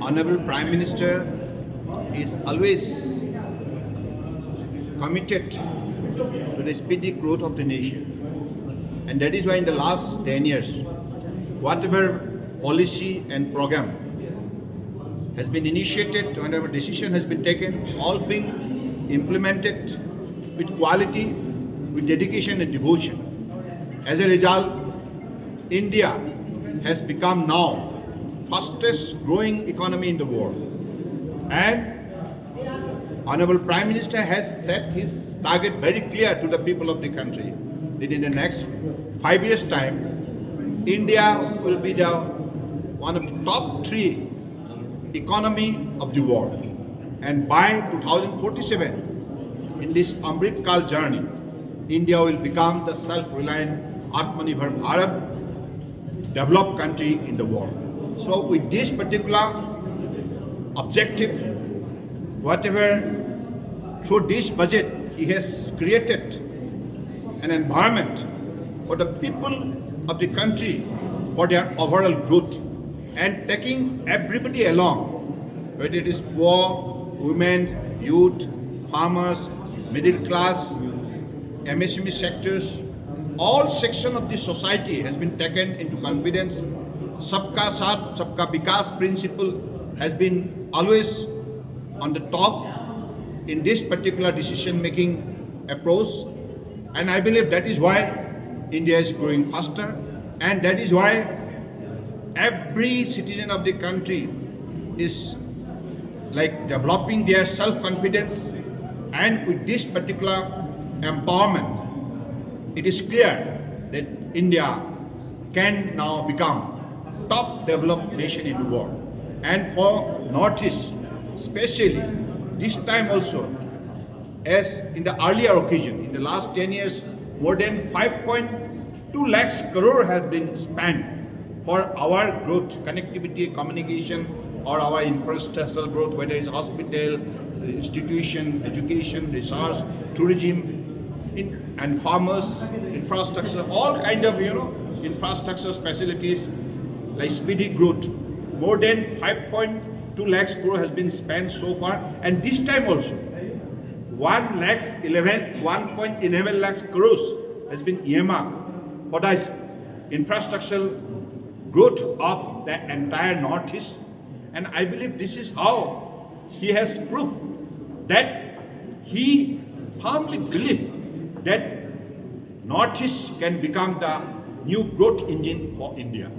Honorable Prime Minister is always committed to the speedy growth of the nation. And that is why in the last 10 years, whatever policy and program has been initiated, whatever decision has been taken, all being implemented with quality, with dedication and devotion. As a result, India has become now fastest growing economy in the world. And Honorable Prime Minister has set his target very clear to the people of the country that in the next 5 years' time, India will be one of the top 3 economy of the world. And by 2047, in this Amrit Kal journey, India will become the self-reliant Atmanirbhar Bharat developed country in the world. So with this particular objective, through this budget, he has created an environment for the people of the country for their overall growth and taking everybody along, whether it is poor, women, youth, farmers, middle class, MSME sectors, all sections of the society has been taken into confidence. Sabka Saath, Sabka Vikas principle has been always on the top in this particular decision-making approach. And I believe that is why India is growing faster, and that is why every citizen of the country is like developing their self-confidence. And with this particular empowerment, it is clear that India can now become top developed nation in the world. And for Northeast, especially this time also, as in the earlier occasion, in the last 10 years, more than 5.2 lakhs crore have been spent for our growth, connectivity, communication, or our infrastructural growth, whether it's hospital, institution, education, research, tourism, and farmers, infrastructure, all kind of infrastructure facilities like speedy growth. More than 5.2 lakhs crore has been spent so far, and this time also 1.11 lakhs crores has been earmarked for the infrastructural growth of the entire Northeast. And I believe this is how he has proved that he firmly believes that Northeast can become the new growth engine for India.